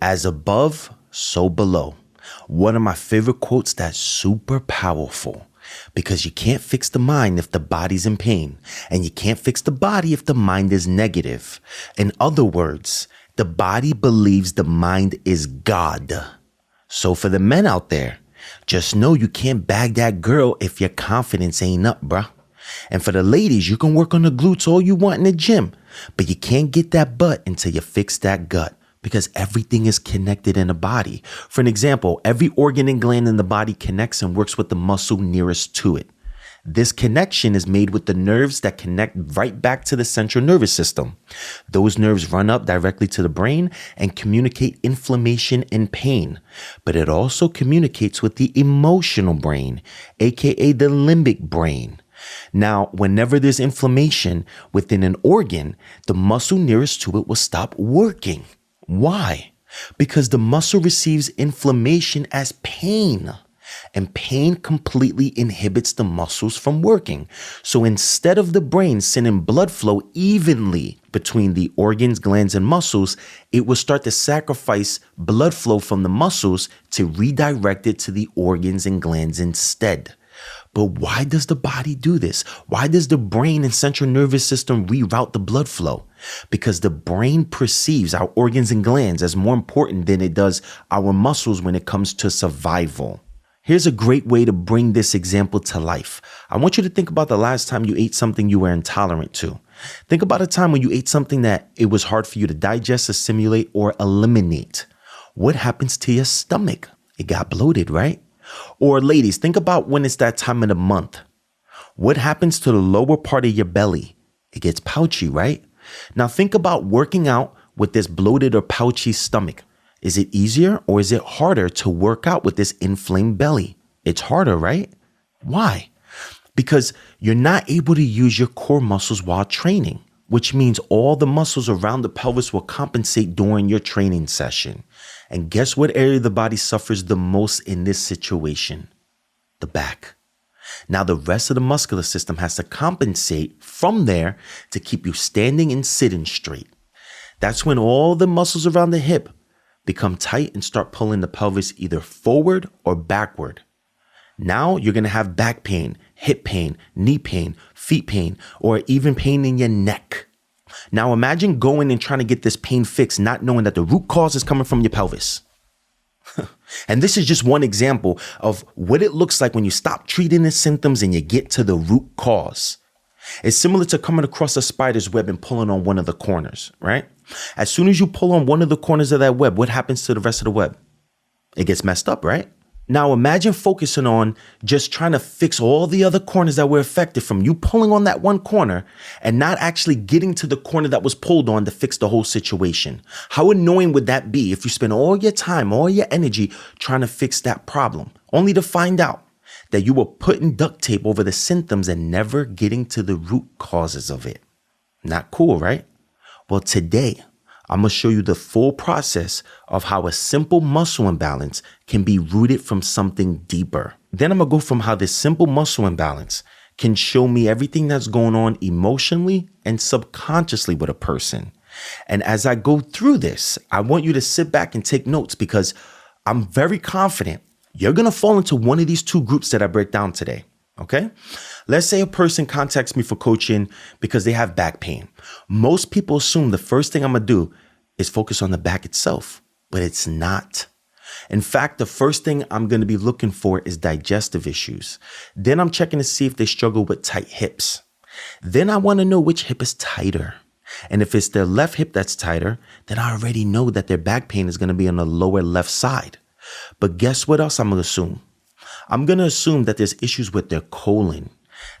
As above, so below. One of my favorite quotes that's super powerful. Because you can't fix the mind if the body's in pain. And you can't fix the body if the mind is negative. In other words, the body believes the mind is God. So for the men out there, just know you can't bag that girl if your confidence ain't up, bruh. And for the ladies, you can work on the glutes all you want in the gym. But you can't get that butt until you fix that gut. Because everything is connected in the body. For an example, every organ and gland in the body connects and works with the muscle nearest to it. This connection is made with the nerves that connect right back to the central nervous system. Those nerves run up directly to the brain and communicate inflammation and pain. But it also communicates with the emotional brain, aka the limbic brain. Now, whenever there's inflammation within an organ, the muscle nearest to it will stop working. Why? Because the muscle receives inflammation as pain, and pain completely inhibits the muscles from working. So instead of the brain sending blood flow evenly between the organs, glands, and muscles, it will start to sacrifice blood flow from the muscles to redirect it to the organs and glands instead. But why does the body do this? Why does the brain and central nervous system reroute the blood flow? Because the brain perceives our organs and glands as more important than it does our muscles when it comes to survival. Here's a great way to bring this example to life. I want you to think about the last time you ate something you were intolerant to. Think about a time when you ate something that it was hard for you to digest, assimilate, or eliminate. What happens to your stomach? It got bloated, right? Or ladies, think about when it's that time of the month. What happens to the lower part of your belly? It gets pouchy, right? Now think about working out with this bloated or pouchy stomach. Is it easier or is it harder to work out with this inflamed belly? It's harder, right? Why? Because you're not able to use your core muscles while training, which means all the muscles around the pelvis will compensate during your training session. And guess what area of the body suffers the most in this situation? The back. Now the rest of the muscular system has to compensate from there to keep you standing and sitting straight. That's when all the muscles around the hip become tight and start pulling the pelvis either forward or backward. Now you're going to have back pain, hip pain, knee pain, feet pain, or even pain in your neck. Now imagine going and trying to get this pain fixed, not knowing that the root cause is coming from your pelvis. And this is just one example of what it looks like when you stop treating the symptoms and you get to the root cause. It's similar to coming across a spider's web and pulling on one of the corners, right? As soon as you pull on one of the corners of that web, what happens to the rest of the web? It gets messed up, right? Now imagine focusing on just trying to fix all the other corners that were affected from you pulling on that one corner and not actually getting to the corner that was pulled on to fix the whole situation. How annoying would that be if you spend all your time, all your energy trying to fix that problem, only to find out that you were putting duct tape over the symptoms and never getting to the root causes of it? Not cool, right? Well, today, I'm going to show you the full process of how a simple muscle imbalance can be rooted from something deeper. Then I'm going to go from how this simple muscle imbalance can show me everything that's going on emotionally and subconsciously with a person. And as I go through this, I want you to sit back and take notes because I'm very confident you're going to fall into one of these two groups that I break down today. Okay? Let's say a person contacts me for coaching because they have back pain. Most people assume the first thing I'm going to do is focus on the back itself, but it's not. In fact, the first thing I'm going to be looking for is digestive issues. Then I'm checking to see if they struggle with tight hips. Then I want to know which hip is tighter. And if it's their left hip that's tighter, then I already know that their back pain is going to be on the lower left side. But guess what else I'm going to assume? I'm going to assume that there's issues with their colon.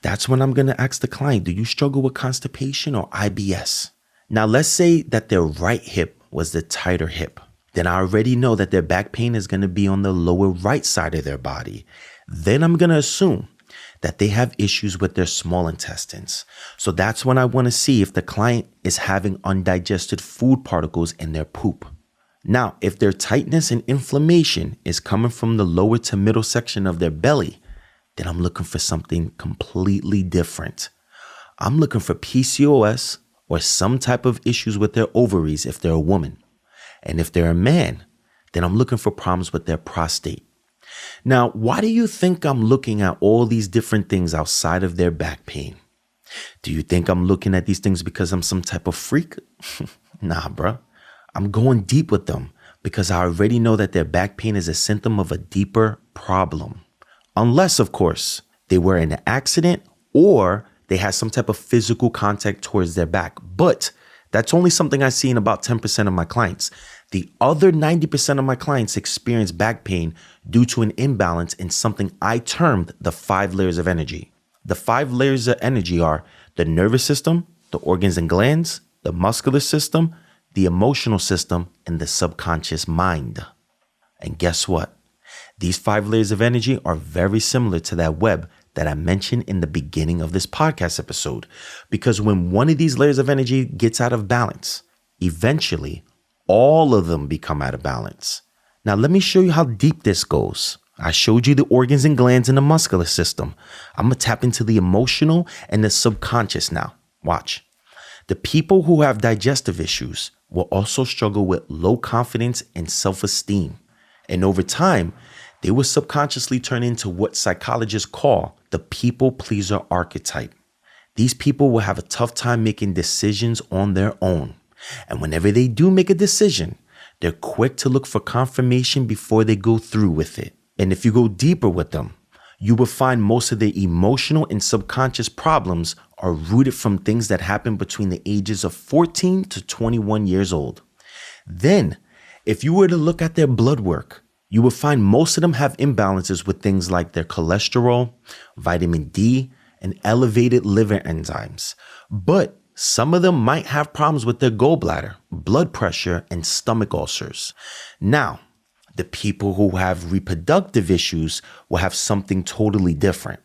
That's when I'm going to ask the client, do you struggle with constipation or IBS? Now, let's say that their right hip was the tighter hip. Then I already know that their back pain is going to be on the lower right side of their body. Then I'm going to assume that they have issues with their small intestines. So that's when I want to see if the client is having undigested food particles in their poop. Now, if their tightness and inflammation is coming from the lower to middle section of their belly, then I'm looking for something completely different. I'm looking for PCOS or some type of issues with their ovaries if they're a woman. And if they're a man, then I'm looking for problems with their prostate. Now, why do you think I'm looking at all these different things outside of their back pain? Do you think I'm looking at these things because I'm some type of freak? Nah, bruh. I'm going deep with them because I already know that their back pain is a symptom of a deeper problem. Unless, of course, they were in an accident or they had some type of physical contact towards their back. But that's only something I see in about 10% of my clients. The other 90% of my clients experience back pain due to an imbalance in something I termed the 5 layers of energy. The 5 layers of energy are the nervous system, the organs and glands, the muscular system, the emotional system, and the subconscious mind. And guess what? These 5 layers of energy are very similar to that web that I mentioned in the beginning of this podcast episode. Because when one of these layers of energy gets out of balance, eventually all of them become out of balance. Now, let me show you how deep this goes. I showed you the organs and glands in the muscular system. I'm going to tap into the emotional and the subconscious now. Watch. The people who have digestive issues will also struggle with low confidence and self-esteem. And over time, they will subconsciously turn into what psychologists call the people pleaser archetype. These people will have a tough time making decisions on their own. And whenever they do make a decision, they're quick to look for confirmation before they go through with it. And if you go deeper with them, you will find most of their emotional and subconscious problems are rooted from things that happen between the ages of 14 to 21 years old. Then, if you were to look at their blood work, you will find most of them have imbalances with things like their cholesterol, vitamin D, and elevated liver enzymes. But some of them might have problems with their gallbladder, blood pressure, and stomach ulcers. Now, the people who have reproductive issues will have something totally different.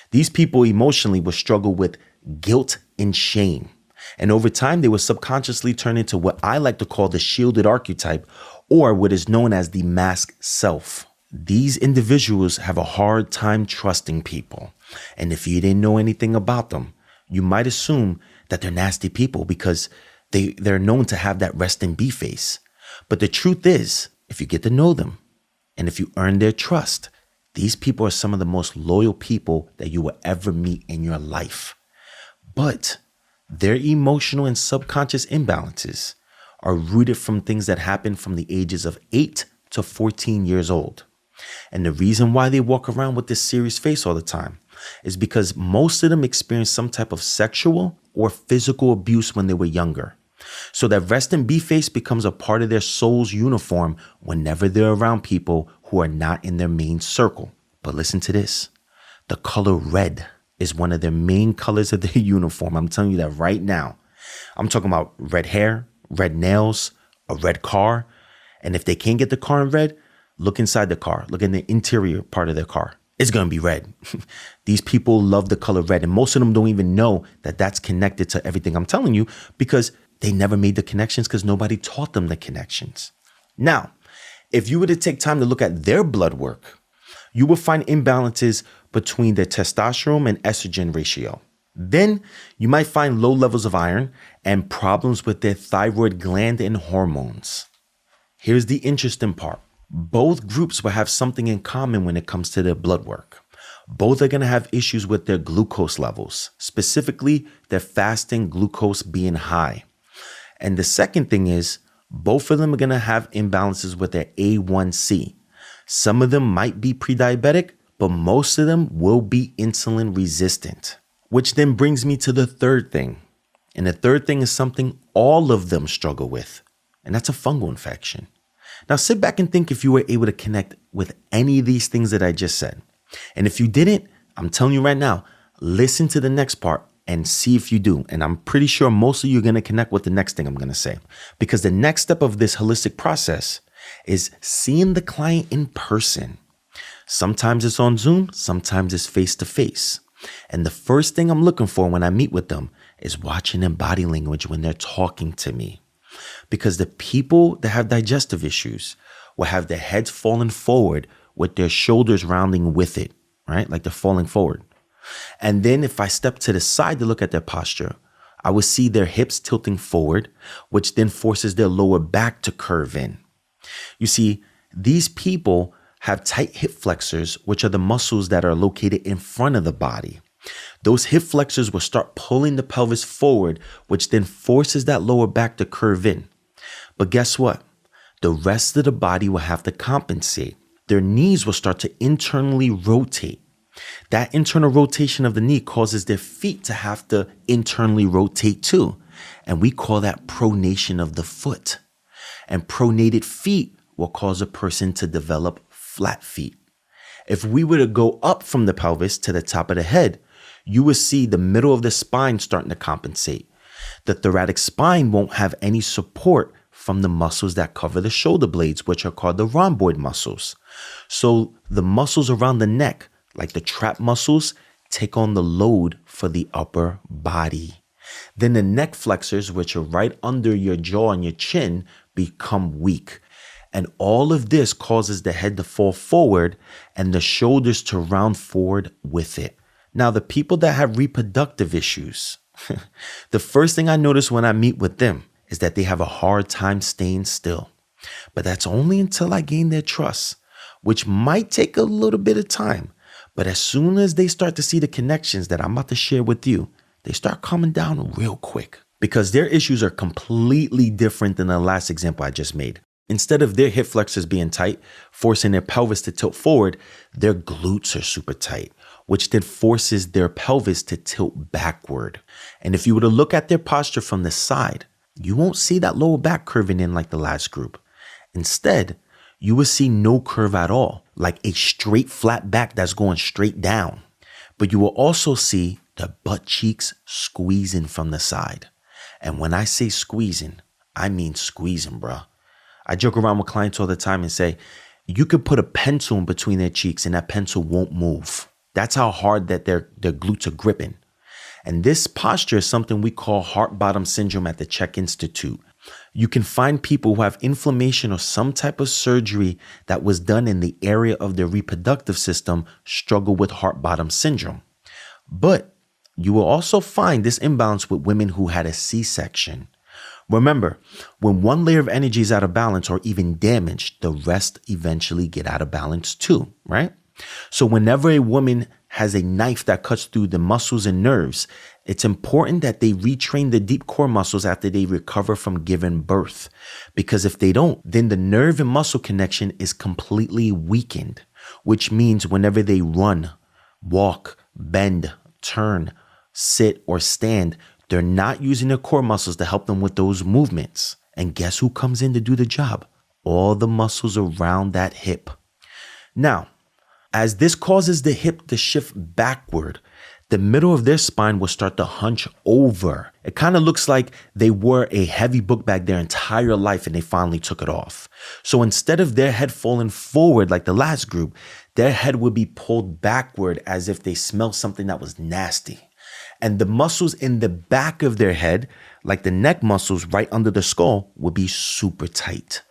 These people emotionally will struggle with guilt and shame. And over time, they will subconsciously turn into what I like to call the shielded archetype, or what is known as the masked self. These individuals have a hard time trusting people. And if you didn't know anything about them, you might assume that they're nasty people because they're known to have that rest and be face. But the truth is, if you get to know them and if you earn their trust, these people are some of the most loyal people that you will ever meet in your life. But their emotional and subconscious imbalances are rooted from things that happen from the ages of 8 to 14 years old. And the reason why they walk around with this serious face all the time is because most of them experienced some type of sexual or physical abuse when they were younger. So that rest and be face becomes a part of their soul's uniform whenever they're around people who are not in their main circle. But listen to this. The color red is one of their main colors of their uniform. I'm telling you that right now. I'm talking about red hair, red nails, a red car. And if they can't get the car in red, look inside the car. Look in the interior part of their car. It's going to be red. These people love the color red. And most of them don't even know that that's connected to everything I'm telling you because they never made the connections because nobody taught them the connections. Now, if you were to take time to look at their blood work, you will find imbalances between their testosterone and estrogen ratio. Then you might find low levels of iron and problems with their thyroid gland and hormones. Here's the interesting part. Both groups will have something in common when it comes to their blood work. Both are going to have issues with their glucose levels, specifically their fasting glucose being high. And the second thing is, both of them are going to have imbalances with their A1C. Some of them might be pre-diabetic, but most of them will be insulin resistant. Which then brings me to the third thing. And the third thing is something all of them struggle with, and that's a fungal infection. Now sit back and think if you were able to connect with any of these things that I just said. And if you didn't, I'm telling you right now, listen to the next part and see if you do. And I'm pretty sure most of you are going to connect with the next thing I'm going to say. Because the next step of this holistic process is seeing the client in person. Sometimes it's on Zoom, sometimes it's face to face. And the first thing I'm looking for when I meet with them is watching their body language when they're talking to me. Because the people that have digestive issues will have their heads falling forward with their shoulders rounding with it, right? Like they're falling forward. And then if I step to the side to look at their posture, I will see their hips tilting forward, which then forces their lower back to curve in. You see, These people have tight hip flexors, which are the muscles that are located in front of the body. Those hip flexors will start pulling the pelvis forward, which then forces that lower back to curve in. But guess what? The rest of the body will have to compensate. Their knees will start to internally rotate. That internal rotation of the knee causes their feet to have to internally rotate too. And we call that pronation of the foot. And pronated feet will cause a person to develop flat feet. If we were to go up from the pelvis to the top of the head, you will see the middle of the spine starting to compensate. The thoracic spine won't have any support from the muscles that cover the shoulder blades, which are called the rhomboid muscles. So the muscles around the neck, like the trap muscles, take on the load for the upper body. Then the neck flexors, which are right under your jaw and your chin, become weak. And all of this causes the head to fall forward and the shoulders to round forward with it. Now, the people that have reproductive issues, the first thing I notice when I meet with them is that they have a hard time staying still. But that's only until I gain their trust, which might take a little bit of time. But as soon as they start to see the connections that I'm about to share with you, they start calming down real quick because their issues are completely different than the last example I just made. Instead of their hip flexors being tight, forcing their pelvis to tilt forward, their glutes are super tight, which then forces their pelvis to tilt backward. And if you were to look at their posture from the side, you won't see that lower back curving in like the last group. Instead, you will see no curve at all, like a straight flat back that's going straight down. But you will also see the butt cheeks squeezing from the side. And when I say squeezing, I mean squeezing, bruh. I joke around with clients all the time and say, you could put a pencil in between their cheeks and that pencil won't move. That's how hard that their glutes are gripping. And this posture is something we call heart bottom syndrome at the Czech Institute. You can find people who have inflammation or some type of surgery that was done in the area of their reproductive system struggle with heart bottom syndrome. But you will also find this imbalance with women who had a C-section. Remember, when one layer of energy is out of balance or even damaged, the rest eventually get out of balance too, right? So whenever a woman has a knife that cuts through the muscles and nerves, it's important that they retrain the deep core muscles after they recover from giving birth. Because if they don't, then the nerve and muscle connection is completely weakened, which means whenever they run, walk, bend, turn, sit, or stand, they're not using their core muscles to help them with those movements. And guess who comes in to do the job? All the muscles around that hip. Now, as this causes the hip to shift backward, the middle of their spine will start to hunch over. It kind of looks like they wore a heavy book bag their entire life and they finally took it off. So instead of their head falling forward like the last group, their head would be pulled backward as if they smelled something that was nasty. And the muscles in the back of their head, like the neck muscles right under the skull, would be super tight.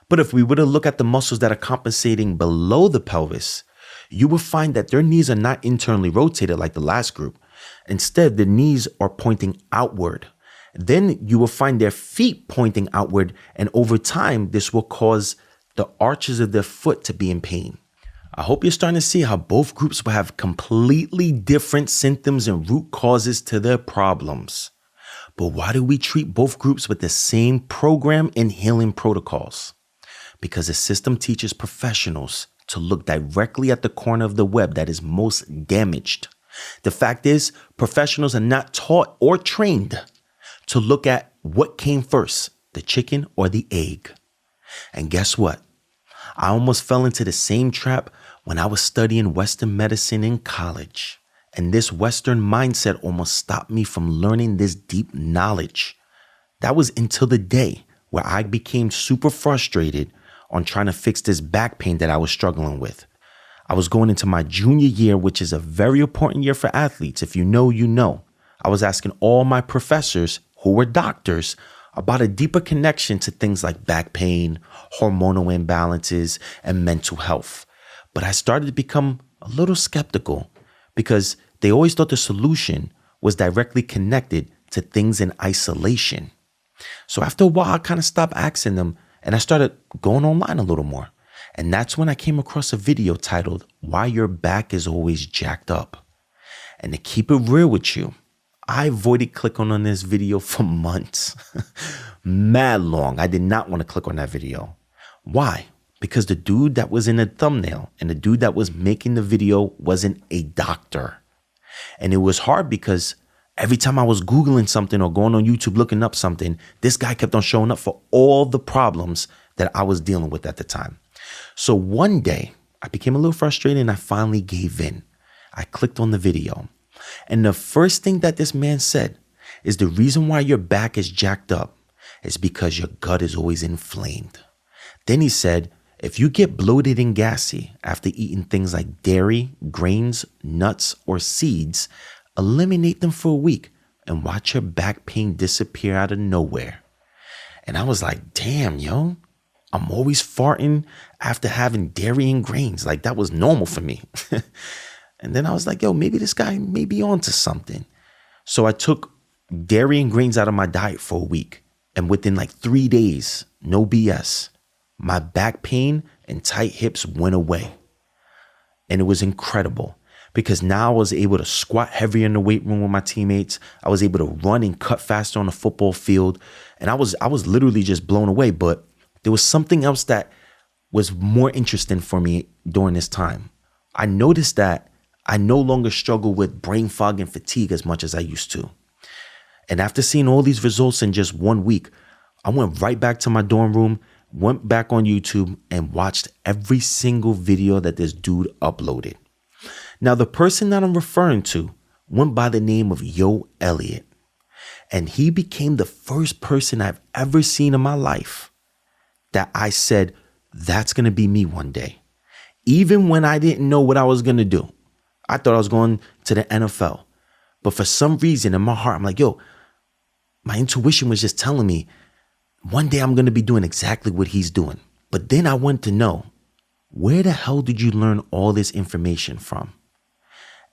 But if we were to look at the muscles that are compensating below the pelvis, you will find that their knees are not internally rotated like the last group. Instead, the knees are pointing outward. Then you will find their feet pointing outward, and over time, this will cause the arches of their foot to be in pain. I hope you're starting to see how both groups will have completely different symptoms and root causes to their problems. But why do we treat both groups with the same program and healing protocols? Because the system teaches professionals to look directly at the corner of the web that is most damaged. The fact is, professionals are not taught or trained to look at what came first, the chicken or the egg. And guess what? I almost fell into the same trap when I was studying Western medicine in college. And this Western mindset almost stopped me from learning this deep knowledge. That was until the day where I became super frustrated on trying to fix this back pain that I was struggling with. I was going into my junior year, which is a very important year for athletes. If you know, you know. I was asking all my professors who were doctors about a deeper connection to things like back pain, hormonal imbalances, and mental health. But I started to become a little skeptical because they always thought the solution was directly connected to things in isolation. So after a while, I kind of stopped asking them and I started going online a little more. And that's when I came across a video titled, Why Your Back is Always Jacked Up. And to keep it real with you, I avoided clicking on this video for months. Mad long. I did not want to click on that video. Why? Because the dude that was in the thumbnail and the dude that was making the video wasn't a doctor. And it was hard because every time I was Googling something or going on YouTube looking up something, this guy kept on showing up for all the problems that I was dealing with at the time. So one day I became a little frustrated and I finally gave in. I clicked on the video. And the first thing that this man said is the reason why your back is jacked up is because your gut is always inflamed. Then he said, if you get bloated and gassy after eating things like dairy, grains, nuts, or seeds, eliminate them for a week and watch your back pain disappear out of nowhere. And I was like, damn, yo, I'm always farting after having dairy and grains. Like that was normal for me. And then I was like, yo, maybe this guy may be onto something. So I took dairy and grains out of my diet for a week. And within like 3 days, no BS, my back pain and tight hips went away. And it was incredible because now I was able to squat heavier in the weight room with my teammates. I was able to run and cut faster on the football field. And I was literally just blown away. But there was something else that was more interesting for me during this time. I noticed that I no longer struggle with brain fog and fatigue as much as I used to. And after seeing all these results in just 1 week, I went right back to my dorm room, went back on YouTube and watched every single video that this dude uploaded. Now, the person that I'm referring to went by the name of Yo Elliott. And he became the first person I've ever seen in my life that I said, that's going to be me one day. Even when I didn't know what I was going to do. I thought I was going to the NFL. But for some reason in my heart, I'm like, yo, my intuition was just telling me one day I'm going to be doing exactly what he's doing. But then I wanted to know, where the hell did you learn all this information from?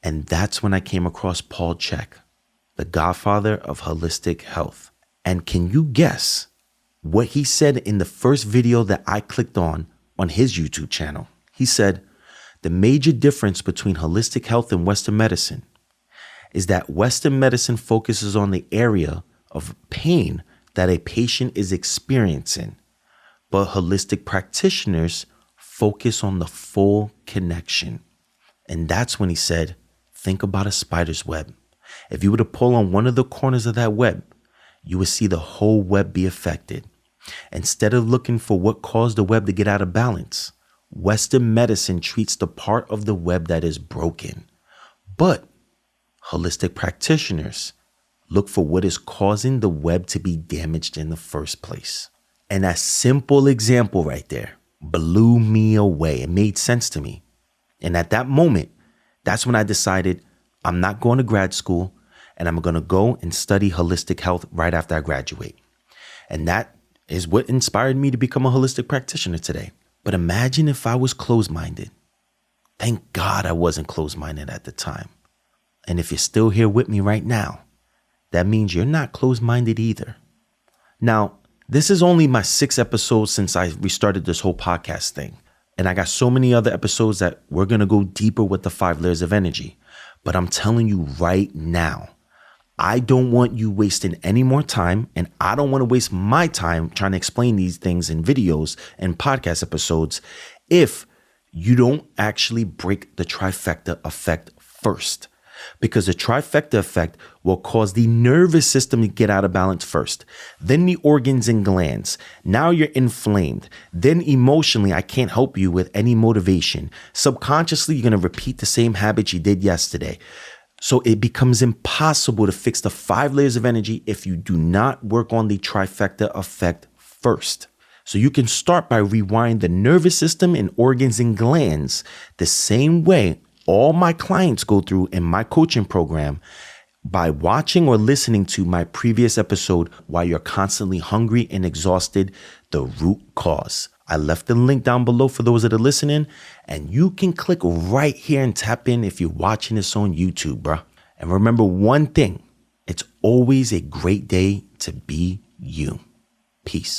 And that's when I came across Paul Chek, the godfather of holistic health. And can you guess what he said in the first video that I clicked on his YouTube channel? He said, the major difference between holistic health and Western medicine is that Western medicine focuses on the area of pain that a patient is experiencing, but holistic practitioners focus on the full connection. And that's when he said, think about a spider's web. If you were to pull on one of the corners of that web, you would see the whole web be affected. Instead of looking for what caused the web to get out of balance, Western medicine treats the part of the web that is broken. But holistic practitioners look for what is causing the web to be damaged in the first place. And that simple example right there blew me away. It made sense to me. And at that moment, that's when I decided I'm not going to grad school and I'm going to go and study holistic health right after I graduate. And that is what inspired me to become a holistic practitioner today. But imagine if I was closed-minded. Thank God I wasn't closed-minded at the time. And if you're still here with me right now, that means you're not closed-minded either. Now, this is only my 6th episode since I restarted this whole podcast thing. And I got so many other episodes that we're going to go deeper with the 5 layers of energy. But I'm telling you right now, I don't want you wasting any more time, and I don't want to waste my time trying to explain these things in videos and podcast episodes if you don't actually break the trifecta effect first. Because the trifecta effect will cause the nervous system to get out of balance first, then the organs and glands. Now you're inflamed. Then emotionally, I can't help you with any motivation. Subconsciously, you're going to repeat the same habits you did yesterday. So it becomes impossible to fix the 5 layers of energy if you do not work on the trifecta effect first. So you can start by rewiring the nervous system and organs and glands the same way all my clients go through in my coaching program by watching or listening to my previous episode, Why You're Constantly Hungry and Exhausted, the Root Cause. I left the link down below for those that are listening, and you can click right here and tap in if you're watching this on YouTube, bruh. And remember one thing, it's always a great day to be you. Peace.